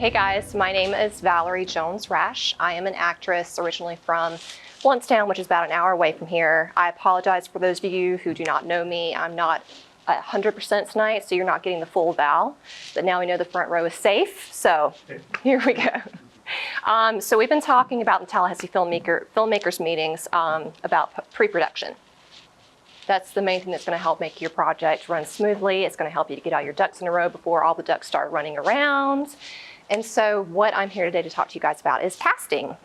Hey guys, my name is Valerie Rash. I am an actress originally from Bluntstown, which is about an hour away from here. I apologize for those of you who do not know me. I'm not 100% tonight, so you're not getting the full Val. But now we know the front row is safe, so here we go. So we've been talking about in Tallahassee filmmakers meetings about pre-production. That's the main thing that's going to help make your project run smoothly. It's going to help you to get all your ducks in a row before all the ducks start running around. And so what I'm here today to talk to you guys about is casting.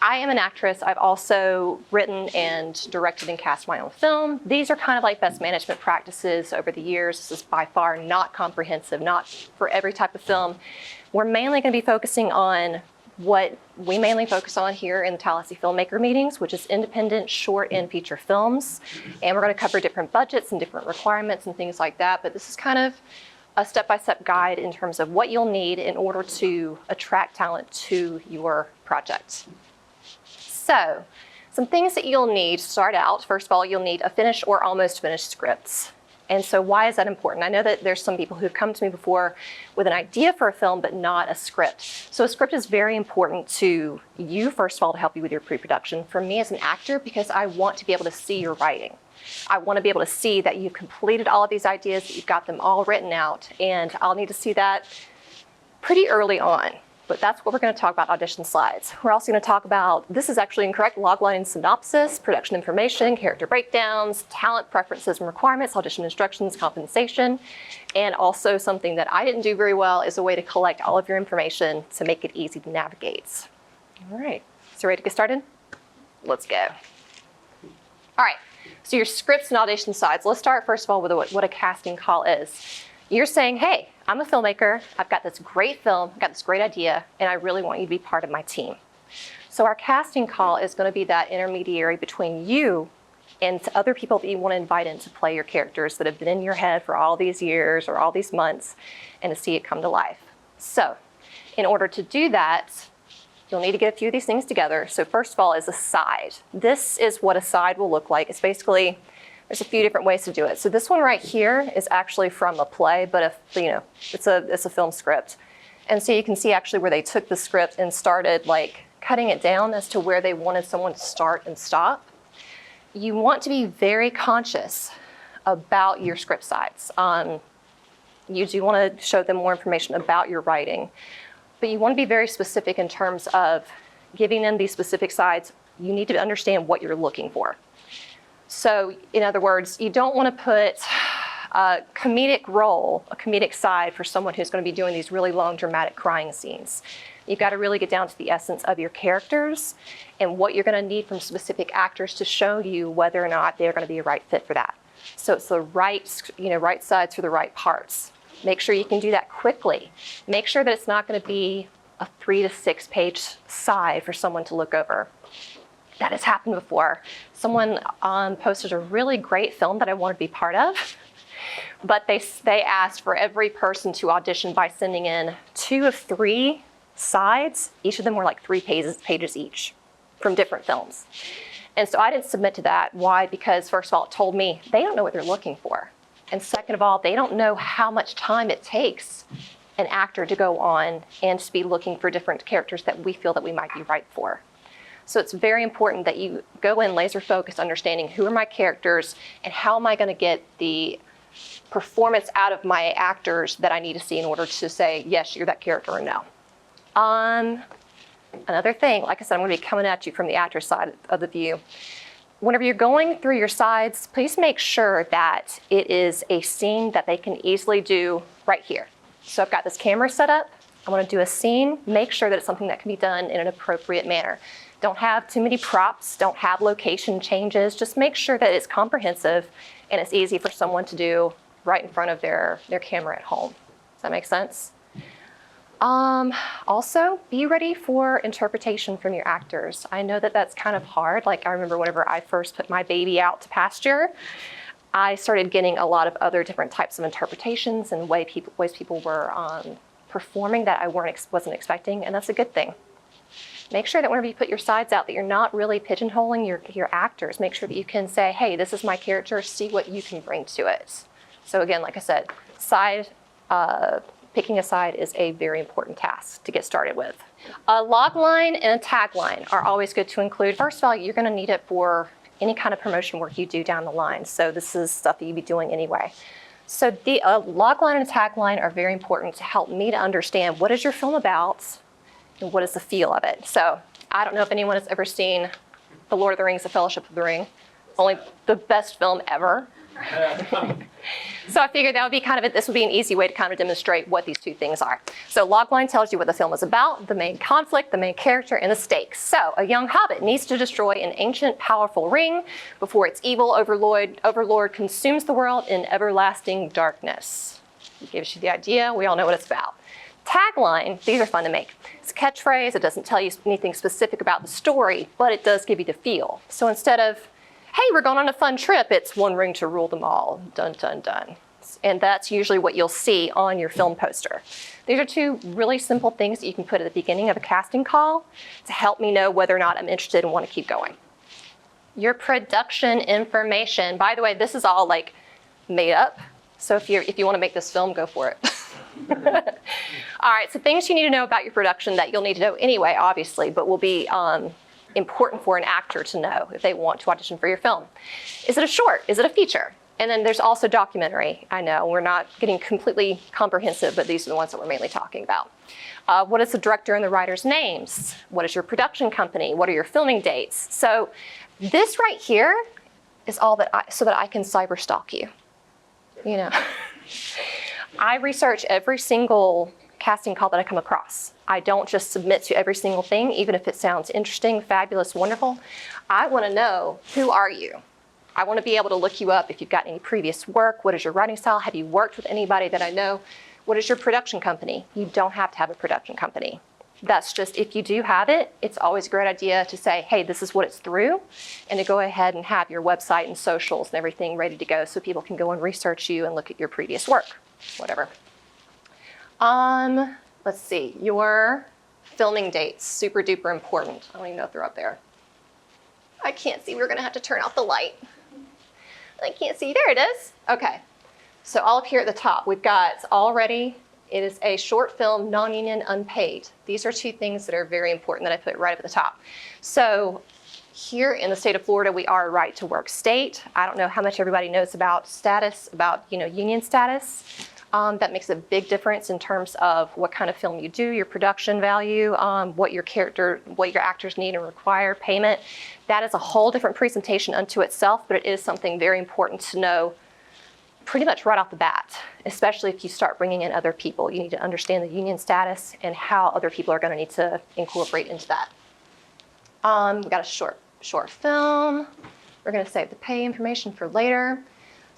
I am an actress. I've also written and directed and cast my own film. These are kind of like best management practices over the years. This is by far not comprehensive, not for every type of film. We're mainly going to be focusing on what we mainly focus on here in the Tallahassee filmmaker meetings, which is independent short and feature films. And we're going to cover different budgets and different requirements and things like that. But this is kind of a step-by-step guide in terms of what you'll need in order to attract talent to your project. So, some things that you'll need to start out. First of all, you'll need a finished or almost finished script. And so why is that important? I know that there's some people who've come to me before with an idea for a film, but not a script. So a script is very important to you, first of all, to help you with your pre-production. For me as an actor, because I want to be able to see your writing. I want to be able to see that you've completed all of these ideas, that you've got them all written out, and I'll need to see that pretty early on. But that's what we're going to talk about, audition slides. We're also going to talk about, this is actually incorrect, logline synopsis, production information, character breakdowns, talent preferences and requirements, audition instructions, compensation, and also something that I didn't do very well is a way to collect all of your information to make it easy to navigate. All right, so ready to get started? Let's go. All right, so your scripts and audition slides. Let's start first of all with what a casting call is. You're saying, hey, I'm a filmmaker, I've got this great film, I've got this great idea, and I really want you to be part of my team. So our casting call is going to be that intermediary between you and other people that you want to invite in to play your characters that have been in your head for all these years or all these months and to see it come to life. So in order to do that, you'll need to get a few of these things together. So first of all is a side. This is what a side will look like. It's basically, there's a few different ways to do it. So this one right here is actually from a play, but it's a film script. And so you can see actually where they took the script and started like cutting it down as to where they wanted someone to start and stop. You want to be very conscious about your script sides. You do want to show them more information about your writing, but you want to be very specific in terms of giving them these specific sides. You need to understand what you're looking for. So, in other words, you don't want to put a comedic role, a comedic side for someone who's going to be doing these really long, dramatic crying scenes. You've got to really get down to the essence of your characters and what you're going to need from specific actors to show you whether or not they're going to be a right fit for that. So it's the right sides for the right parts. Make sure you can do that quickly. Make sure that it's not going to be a 3 to 6 page side for someone to look over. That has happened before. Someone posted a really great film that I wanted to be part of, but they asked for every person to audition by sending in 2 of 3 sides. Each of them were like 3 pages each from different films. And so I didn't submit to that. Why? Because first of all, it told me they don't know what they're looking for. And second of all, they don't know how much time it takes an actor to go on and to be looking for different characters that we feel that we might be right for. So it's very important that you go in laser focused, understanding who are my characters and how am I going to get the performance out of my actors that I need to see in order to say, yes, you're that character or no. Another thing, like I said, I'm going to be coming at you from the actor side of the view. Whenever you're going through your sides, please make sure that it is a scene that they can easily do right here. So I've got this camera set up. I want to do a scene. Make sure that it's something that can be done in an appropriate manner. Don't have too many props, don't have location changes. Just make sure that it's comprehensive and it's easy for someone to do right in front of their camera at home. Does that make sense? Also, be ready for interpretation from your actors. I know that that's kind of hard. Like I remember whenever I first put my baby out to pasture, I started getting a lot of other different types of interpretations and ways people were performing that I wasn't expecting, and that's a good thing. Make sure that whenever you put your sides out that you're not really pigeonholing your actors. Make sure that you can say, hey, this is my character, see what you can bring to it. So again, like I said, side picking a side is a very important task to get started with. A log line and a tagline are always good to include. First of all, you're going to need it for any kind of promotion work you do down the line. So this is stuff that you'd be doing anyway. So the log line and a tagline are very important to help me to understand what is your film about and what is the feel of it. So I don't know if anyone has ever seen The Lord of the Rings, The Fellowship of the Ring. Only the best film ever. So I figured that would be this would be an easy way to kind of demonstrate what these two things are. So logline tells you what the film is about, the main conflict, the main character, and the stakes. So a young hobbit needs to destroy an ancient, powerful ring before its evil overlord consumes the world in everlasting darkness. It gives you the idea. We all know what it's about. Tagline, these are fun to make. It's a catchphrase. It doesn't tell you anything specific about the story, but it does give you the feel. So instead of, hey, we're going on a fun trip, it's one ring to rule them all, dun, dun, dun. And that's usually what you'll see on your film poster. These are two really simple things that you can put at the beginning of a casting call to help me know whether or not I'm interested and want to keep going. Your production information, by the way, this is all like made up. So if you want to make this film, go for it. All right, so things you need to know about your production that you'll need to know anyway, obviously, but will be important for an actor to know if they want to audition for your film. Is it a short? Is it a feature? And then there's also documentary. I know we're not getting completely comprehensive, but these are the ones that we're mainly talking about. What is the director and the writer's names? What is your production company? What are your filming dates? So this right here is all that so that I can cyber stalk you. You know, I research every single casting call that I come across. I don't just submit to every single thing, even if it sounds interesting, fabulous, wonderful. I want to know, who are you? I want to be able to look you up if you've got any previous work. What is your writing style? Have you worked with anybody that I know? What is your production company? You don't have to have a production company. That's just, if you do have it, it's always a great idea to say, hey, this is what it's through, and to go ahead and have your website and socials and everything ready to go so people can go and research you and look at your previous work, whatever. Let's see, your filming dates, super duper important. I don't even know if they're up there. I can't see, we're gonna have to turn off the light. I can't see, there it is. Okay, so all up here at the top, we've got already, it is a short film, non-union, unpaid. These are two things that are very important that I put right up at the top. So here in the state of Florida, we are a right to work state. I don't know how much everybody knows about status, about union status. That makes a big difference in terms of what kind of film you do, your production value, what your actors need and require, payment. That is a whole different presentation unto itself, but it is something very important to know pretty much right off the bat, especially if you start bringing in other people. You need to understand the union status and how other people are going to need to incorporate into that. We've got a short film. We're going to save the pay information for later.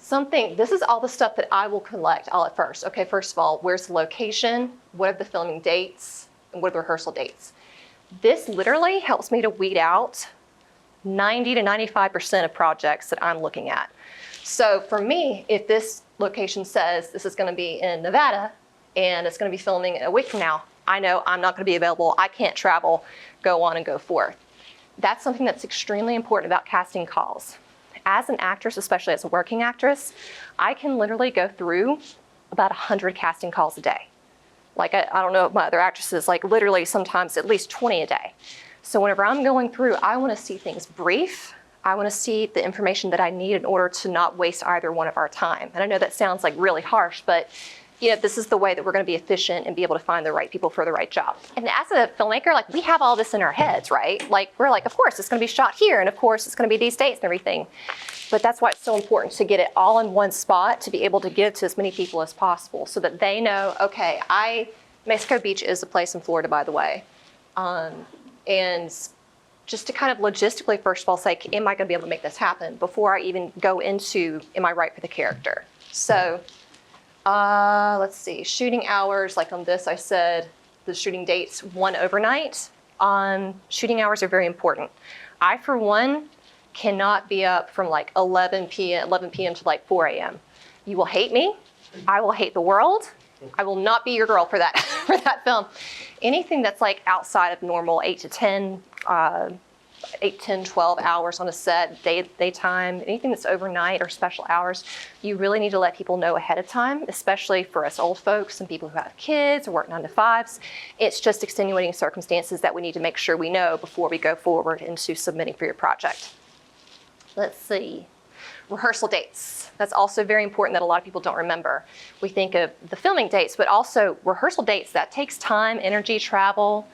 This is all the stuff that I will collect all at first. Okay, first of all, where's the location? What are the filming dates? And what are the rehearsal dates? This literally helps me to weed out 90 to 95% of projects that I'm looking at. So for me, if this location says this is going to be in Nevada and it's going to be filming a week from now, I know I'm not going to be available. I can't travel, go on and go forth. That's something that's extremely important about casting calls. As an actress, especially as a working actress, I can literally go through about 100 casting calls a day. Like, I don't know if my other actresses, like literally sometimes at least 20 a day. So whenever I'm going through, I want to see things brief. I want to see the information that I need in order to not waste either one of our time. And I know that sounds like really harsh, but this is the way that we're going to be efficient and be able to find the right people for the right job. And as a filmmaker, like, we have all this in our heads, right? Like, we're like, of course it's going to be shot here, and of course it's going to be these dates and everything. But that's why it's so important to get it all in one spot, to be able to give to as many people as possible so that they know, okay, Mexico Beach is a place in Florida, by the way. And just to kind of logistically, first of all, say, am I going to be able to make this happen before I even go into, am I right for the character? So let's see, shooting hours, like on this, I said the shooting dates, 1 overnight. Shooting hours are very important. I, for one, cannot be up from like 11 p.m. to like 4 a.m. You will hate me. I will hate the world. I will not be your girl for that, for that film. Anything that's like outside of normal 8 to 10 8, 10, 12 hours on a set, daytime, anything that's overnight or special hours, you really need to let people know ahead of time, especially for us old folks and people who have kids or work 9 to 5s. It's just extenuating circumstances that we need to make sure we know before we go forward into submitting for your project. Let's see. Rehearsal dates. That's also very important that a lot of people don't remember. We think of the filming dates, but also rehearsal dates. That takes time, energy, travel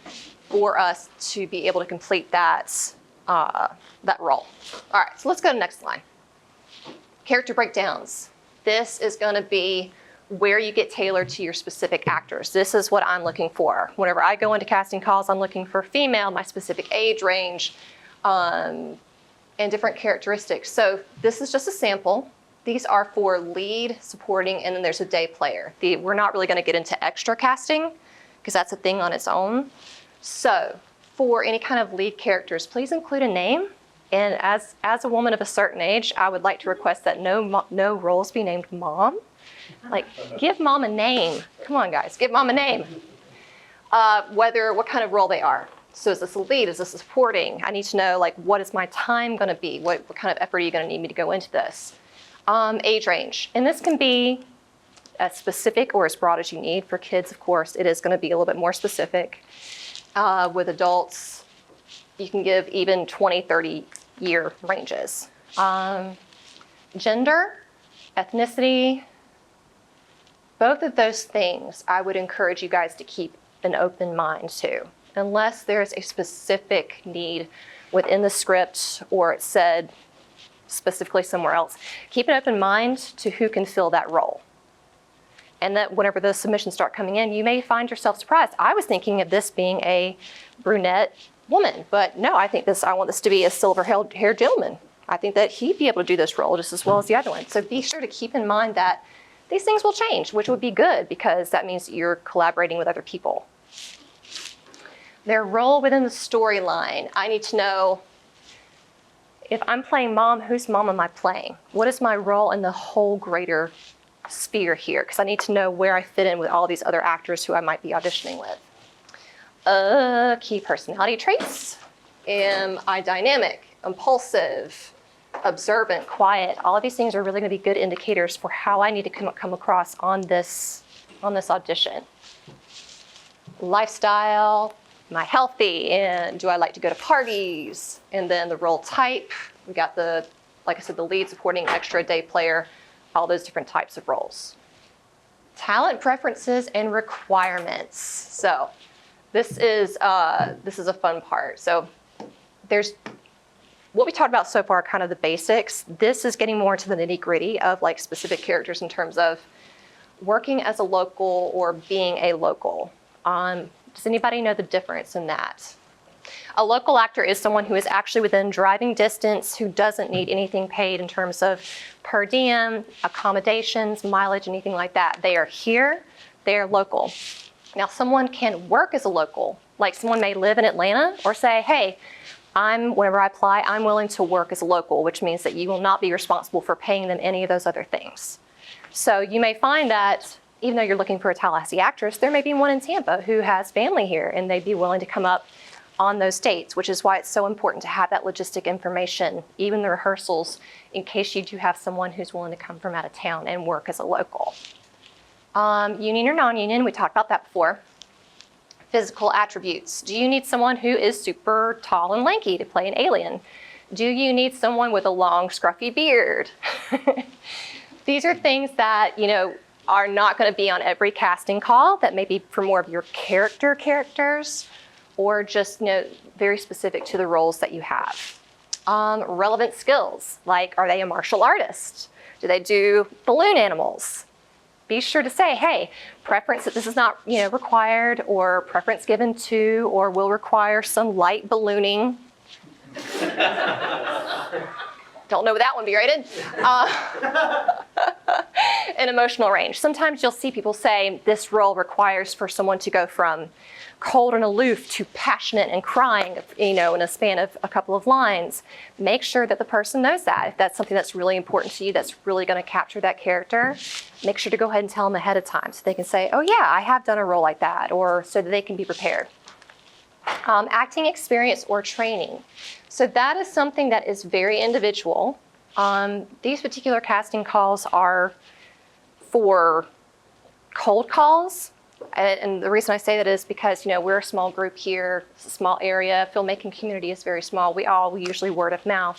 for us to be able to complete that role. All right, so let's go to the next line. Character breakdowns. This is going to be where you get tailored to your specific actors. This is what I'm looking for. Whenever I go into casting calls, I'm looking for female, my specific age range, and different characteristics. So this is just a sample. These are for lead, supporting, and then there's a day player. We're not really going to get into extra casting because that's a thing on its own. So for any kind of lead characters, please include a name. And as a woman of a certain age, I would like to request that no roles be named mom. Like, give mom a name. Come on, guys, give mom a name. What kind of role they are. So is this a lead? Is this a supporting? I need to know, like, what is my time going to be? What kind of effort are you going to need me to go into this? Age range. And this can be as specific or as broad as you need. For kids, of course, it is going to be a little bit more specific. With adults, you can give even 20, 30-year ranges. Gender, ethnicity, both of those things I would encourage you guys to keep an open mind to. Unless there's a specific need within the script or it's said specifically somewhere else, keep an open mind to who can fill that role. And that whenever the submissions start coming in, you may find yourself surprised. I was thinking of this being a brunette woman, but no, I want this to be a silver-haired gentleman. I think that he'd be able to do this role just as well as the other one. So be sure to keep in mind that these things will change, which would be good because that means that you're collaborating with other people. Their role within the storyline. I need to know, if I'm playing mom, whose mom am I playing? What is my role in the whole greater sphere here? Because I need to know where I fit in with all these other actors who I might be auditioning with. Key personality traits. Am I dynamic, impulsive, observant, quiet? All of these things are really going to be good indicators for how I need to come across on this audition. Lifestyle. Am I healthy? And do I like to go to parties? And then the role type. We got like I said, the lead, supporting, extra, day player, all those different types of roles. Talent preferences and requirements. So this is a fun part. So there's what we talked about so far, kind of the basics. This is getting more into the nitty-gritty of like specific characters in terms of working as a local or being a local. Does anybody know the difference in that? A local actor is someone who is actually within driving distance, who doesn't need anything paid in terms of per diem, accommodations, mileage, anything like that. They are here, they are local. Now, someone can work as a local, like someone may live in Atlanta or say, hey, whenever I apply, I'm willing to work as a local, which means that you will not be responsible for paying them any of those other things. So you may find that even though you're looking for a Tallahassee actress, there may be one in Tampa who has family here and they'd be willing to come up on those dates, which is why it's so important to have that logistic information, even the rehearsals, in case you do have someone who's willing to come from out of town and work as a local. Union or non-union, we talked about that before. Physical attributes. Do you need someone who is super tall and lanky to play an alien? Do you need someone with a long, scruffy beard? These are things that, are not going to be on every casting call, that may be for more of your characters or just very specific to the roles that you have. Relevant skills, like are they a martial artist? Do they do balloon animals? Be sure to say, hey, preference that this is not required, or preference given to, or will require some light ballooning. Don't know what that one be rated. An emotional range. Sometimes you'll see people say this role requires for someone to go from cold and aloof to passionate and crying, in a span of a couple of lines. Make sure that the person knows that. If that's something that's really important to you, that's really going to capture that character, make sure to go ahead and tell them ahead of time so they can say, oh yeah, I have done a role like that, or so that they can be prepared. Acting experience or training. So that is something that is very individual. These particular casting calls are for cold calls. And the reason I say that is because, we're a small group here, it's a small area, filmmaking community is very small. We usually word of mouth.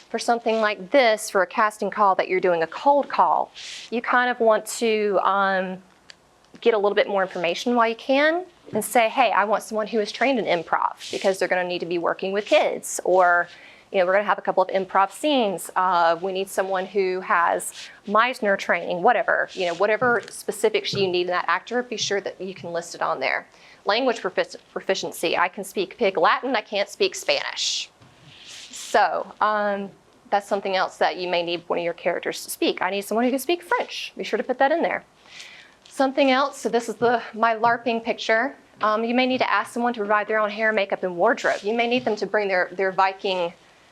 For something like this, for a casting call that you're doing a cold call, you kind of want to get a little bit more information while you can and say, hey, I want someone who is trained in improv because they're going to need to be working with kids, or we're going to have a couple of improv scenes. We need someone who has Meisner training, whatever. Whatever specifics you need in that actor, be sure that you can list it on there. Language proficiency. I can speak Pig Latin. I can't speak Spanish. So that's something else that you may need one of your characters to speak. I need someone who can speak French. Be sure to put that in there. Something else, so this is my LARPing picture. You may need to ask someone to provide their own hair, makeup, and wardrobe. You may need them to bring their Viking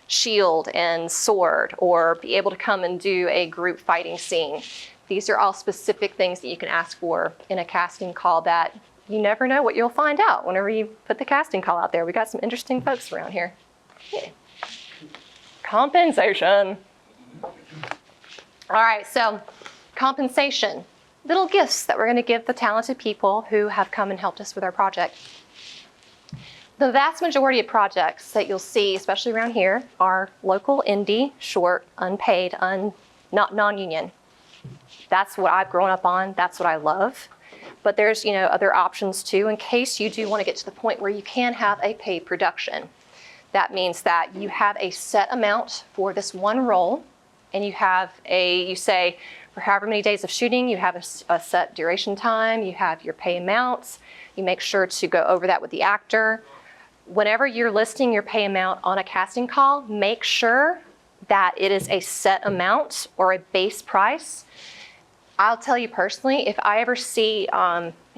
shield and sword, or be able to come and do a group fighting scene. These are all specific things that you can ask for in a casting call that you never know what you'll find out whenever you put the casting call out there. We got some interesting folks around here. Yeah. Compensation. All right, so compensation. Little gifts that we're going to give the talented people who have come and helped us with our project. The vast majority of projects that you'll see, especially around here, are local, indie, short, unpaid, not non-union. That's what I've grown up on. That's what I love. But there's, other options too, in case you do want to get to the point where you can have a paid production. That means that you have a set amount for this one role, and you say, for however many days of shooting, you have a set duration time, you have your pay amounts, you make sure to go over that with the actor. Whenever you're listing your pay amount on a casting call, make sure that it is a set amount or a base price. I'll tell you personally, if I ever see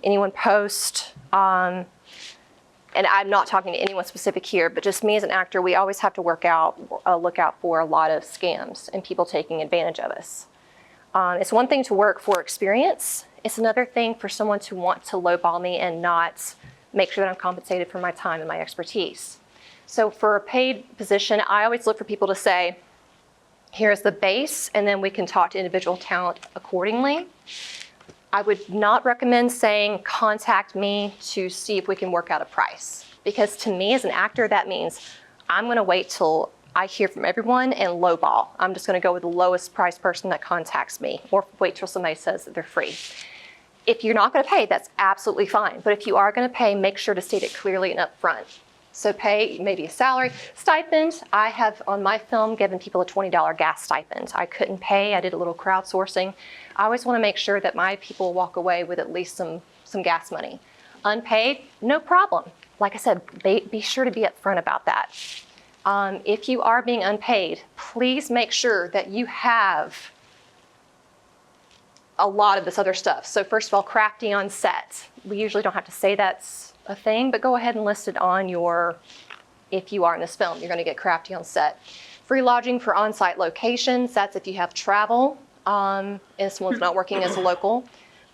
anyone post, and I'm not talking to anyone specific here, but just me as an actor, we always have to look out for a lot of scams and people taking advantage of us. It's one thing to work for experience. It's another thing for someone to want to lowball me and not make sure that I'm compensated for my time and my expertise. So for a paid position, I always look for people to say, here's the base, and then we can talk to individual talent accordingly. I would not recommend saying, contact me to see if we can work out a price. Because to me as an actor, that means I'm gonna wait till I hear from everyone and lowball. I'm just gonna go with the lowest price person that contacts me, or wait till somebody says that they're free. If you're not gonna pay, that's absolutely fine. But if you are gonna pay, make sure to state it clearly and upfront. So pay maybe a salary. Stipend, I have on my film given people a $20 gas stipend. I couldn't pay, I did a little crowdsourcing. I always wanna make sure that my people walk away with at least some gas money. Unpaid, no problem. Like I said, be sure to be upfront about that. If you are being unpaid, please make sure that you have a lot of this other stuff. So first of all, crafty on set. We usually don't have to say that's a thing, but go ahead and list it on if you are in this film, you're gonna get crafty on set. Free lodging for on-site locations, that's if you have travel, and someone's not working as a local.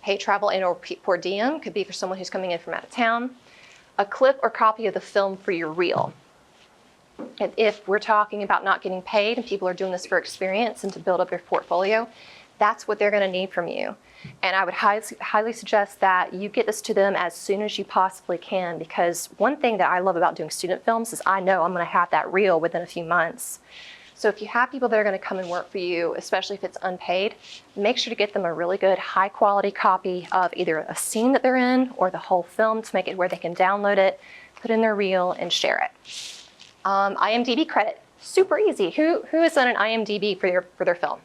Paid travel and or per diem, could be for someone who's coming in from out of town. A clip or copy of the film for your reel. And if we're talking about not getting paid and people are doing this for experience and to build up their portfolio, that's what they're gonna need from you. And I would highly suggest that you get this to them as soon as you possibly can, because one thing that I love about doing student films is I know I'm gonna have that reel within a few months. So if you have people that are gonna come and work for you, especially if it's unpaid, make sure to get them a really good high quality copy of either a scene that they're in or the whole film to make it where they can download it, put in their reel and share it. IMDb credit, super easy. Who has done an IMDb for their film?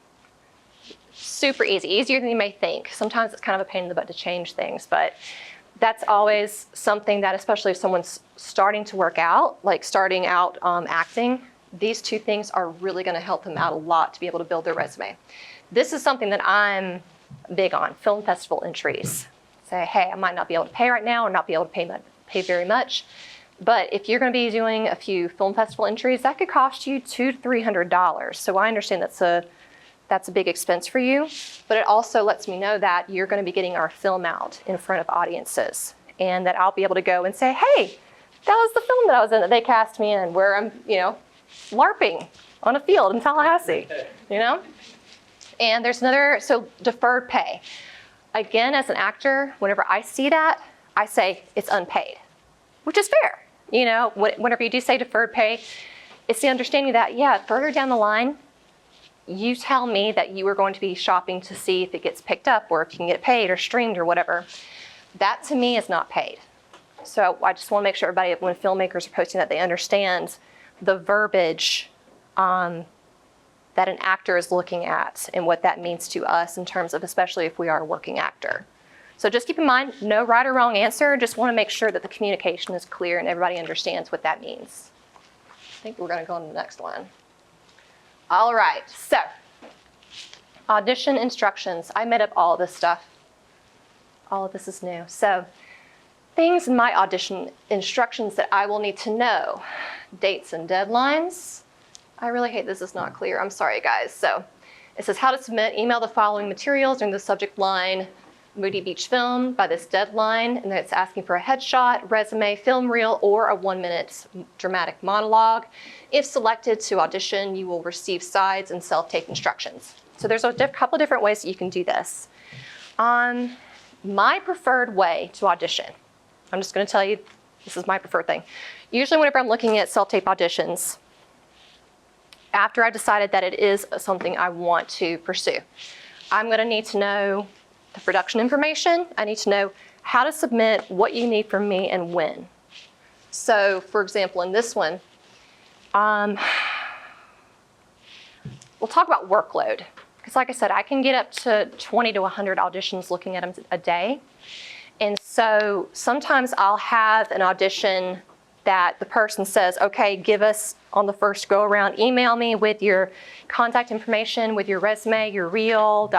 Super easy, easier than you may think. Sometimes it's kind of a pain in the butt to change things, but that's always something that, especially if someone's starting to work out, like starting out acting, these two things are really gonna help them out a lot to be able to build their resume. This is something that I'm big on, film festival entries. Say, hey, I might not be able to pay right now or not be able to pay very much, but if you're gonna be doing a few film festival entries, that could cost you $200 to $300. So I understand that's a big expense for you, but it also lets me know that you're gonna be getting our film out in front of audiences and that I'll be able to go and say, hey, That was the film that I was in that they cast me in, where I'm, LARPing on a field in Tallahassee, And there's another, so deferred pay. Again, as an actor, whenever I see that, I say it's unpaid, which is fair. Whenever you do say deferred pay, it's the understanding that, further down the line, you tell me that you are going to be shopping to see if it gets picked up or if you can get paid or streamed or whatever. That to me is not paid. So I just want to make sure everybody, when filmmakers are posting that, they understand the verbiage that an actor is looking at and what that means to us in terms of, especially if we are a working actor. So just keep in mind, no right or wrong answer. Just want to make sure that the communication is clear and everybody understands what that means. I think we're going to go on to the next one. All right, so audition instructions. I made up all of this stuff. All of this is new. So things in my audition instructions that I will need to know. Dates and deadlines. I really hate this is not clear. I'm sorry, guys. So it says how to submit. Email the following materials during the subject line, Moody Beach film by this deadline, and then it's asking for a headshot, resume, film reel, or a 1-minute dramatic monologue. If selected to audition, you will receive sides and self-tape instructions. So there's a couple different ways that you can do this. My preferred way to audition, I'm just going to tell you, this is my preferred thing. Usually whenever I'm looking at self-tape auditions, after I've decided that it is something I want to pursue, I'm going to need to know the production information. I need to know how to submit, what you need from me, and when. So, for example, in this one, we'll talk about workload. Because like I said, I can get up to 20 to 100 auditions looking at them a day. And so sometimes I'll have an audition that the person says, okay, give us on the first go around, email me with your contact information, with your resume, your reel, ...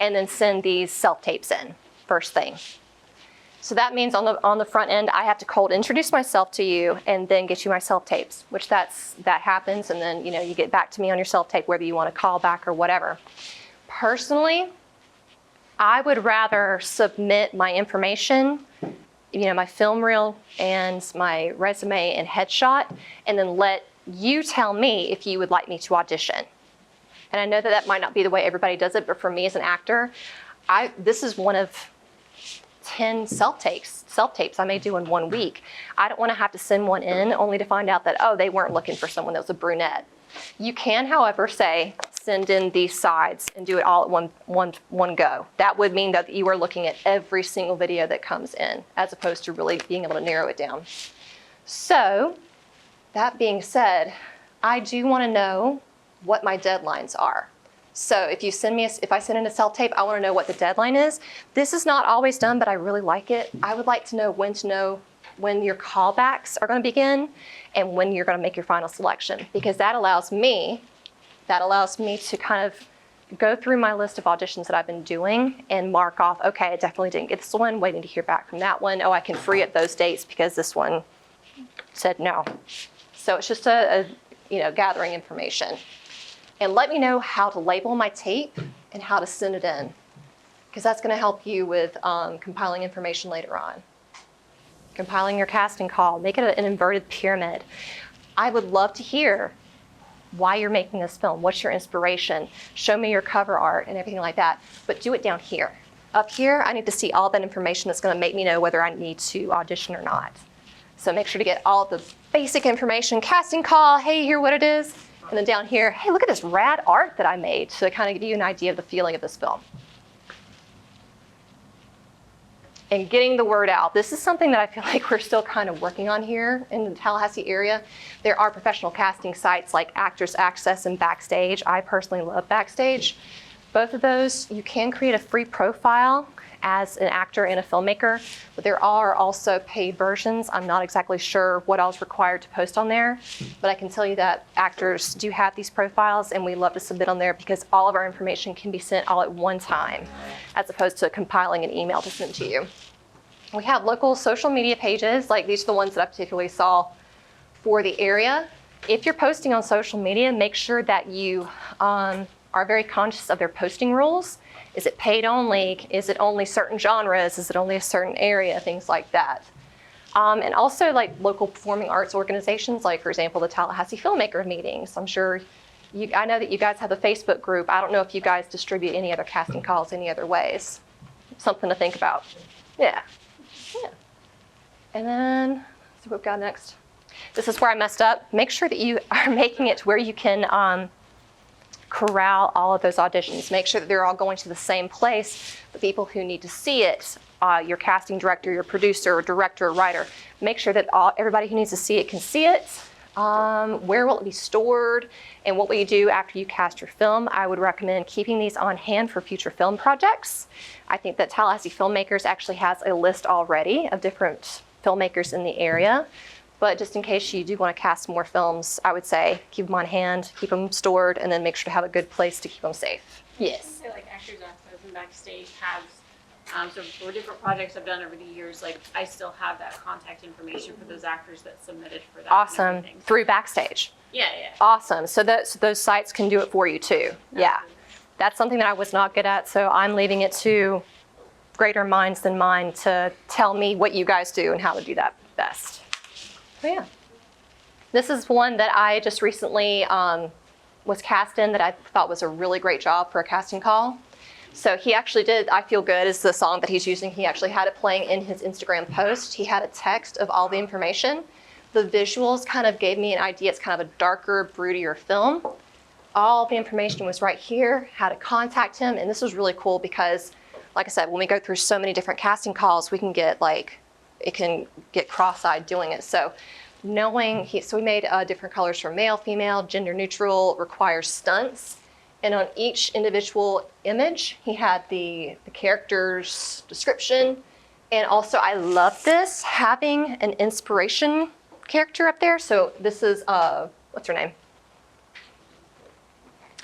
and then send these self-tapes in first thing. So that means on the front end, I have to cold introduce myself to you and then get you my self-tapes, which that happens, and then you get back to me on your self-tape, whether you want to call back or whatever. Personally, I would rather submit my information, my film reel and my resume and headshot, and then let you tell me if you would like me to audition. And I know that might not be the way everybody does it, but for me as an actor, this is one of 10 self-tapes I may do in 1 week. I don't want to have to send one in only to find out that, they weren't looking for someone that was a brunette. You can, however, send in these sides and do it all at one go. That would mean that you are looking at every single video that comes in, as opposed to really being able to narrow it down. So, that being said, I do want to know what my deadlines are. So if I send in a self-tape, I want to know what the deadline is. This is not always done, but I really like it. I would like to know when your callbacks are going to begin and when you're going to make your final selection, because that allows me to kind of go through my list of auditions that I've been doing and mark off, okay, I definitely didn't get this one, waiting to hear back from that one. Oh, I can free up those dates because this one said no. So it's just gathering information. And let me know how to label my tape and how to send it in, because that's going to help you with compiling information later on. Compiling your casting call, make it an inverted pyramid. I would love to hear why you're making this film, what's your inspiration, show me your cover art and everything like that, but do it down here. Up here, I need to see all that information that's going to make me know whether I need to audition or not. So make sure to get all the basic information, casting call, hey, hear what it is. And then down here, hey, look at this rad art that I made to kind of give you an idea of the feeling of this film. And getting the word out. This is something that I feel like we're still kind of working on here in the Tallahassee area. There are professional casting sites like Actors Access and Backstage. I personally love Backstage. Both of those, you can create a free profile as an actor and a filmmaker, but there are also paid versions. I'm not exactly sure what else is required to post on there, but I can tell you that actors do have these profiles and we love to submit on there because all of our information can be sent all at one time, as opposed to compiling an email to send to you. We have local social media pages, like these are the ones that I particularly saw for the area. If you're posting on social media, make sure that you are very conscious of their posting rules. Is it paid only? Is it only certain genres? Is it only a certain area? Things like that. And also like local performing arts organizations, like for example, the Tallahassee filmmaker meetings. I'm sure I know that you guys have a Facebook group. I don't know if you guys distribute any other casting calls any other ways. Something to think about. Yeah. And then, so what we've got next. This is where I messed up. Make sure that you are making it to where you can corral all of those auditions. Make sure that they're all going to the same place. The people who need to see it, your casting director, your producer, director, writer, make sure that everybody who needs to see it can see it. Where will it be stored? And what will you do after you cast your film? I would recommend keeping these on hand for future film projects. I think that Tallahassee Filmmakers actually has a list already of different filmmakers in the area. But just in case you do want to cast more films, I would say keep them on hand, keep them stored, and then make sure to have a good place to keep them safe. Yes? I feel like Actors Access and Backstage has, so for different projects I've done over the years, like I still have that contact information for those actors that submitted for that. Awesome. And everything. Through Backstage. Yeah. Awesome. So those sites can do it for you too. Yeah. That's something that I was not good at, so I'm leaving it to greater minds than mine to tell me what you guys do and how to do that best. So yeah. This is one that I just recently was cast in that I thought was a really great job for a casting call. So he actually did I Feel Good is the song that he's using. He actually had it playing in his Instagram post. He had a text of all the information. The visuals kind of gave me an idea. It's kind of a darker, broodier film. All the information was right here, how to contact him. And this was really cool because, like I said, when we go through so many different casting calls, we can get it can get cross-eyed doing it. So so we made different colors for male, female, gender neutral, requires stunts. And on each individual image, he had the character's description. And also, I love this, having an inspiration character up there. So this is, what's her name?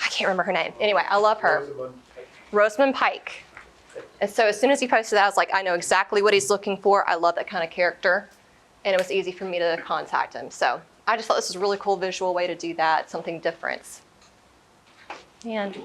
I can't remember her name. Anyway, I love her. Rosamund Pike. And so as soon as he posted that, I was like, I know exactly what he's looking for. I love that kind of character. And it was easy for me to contact him. So I just thought this was a really cool visual way to do that, something different. And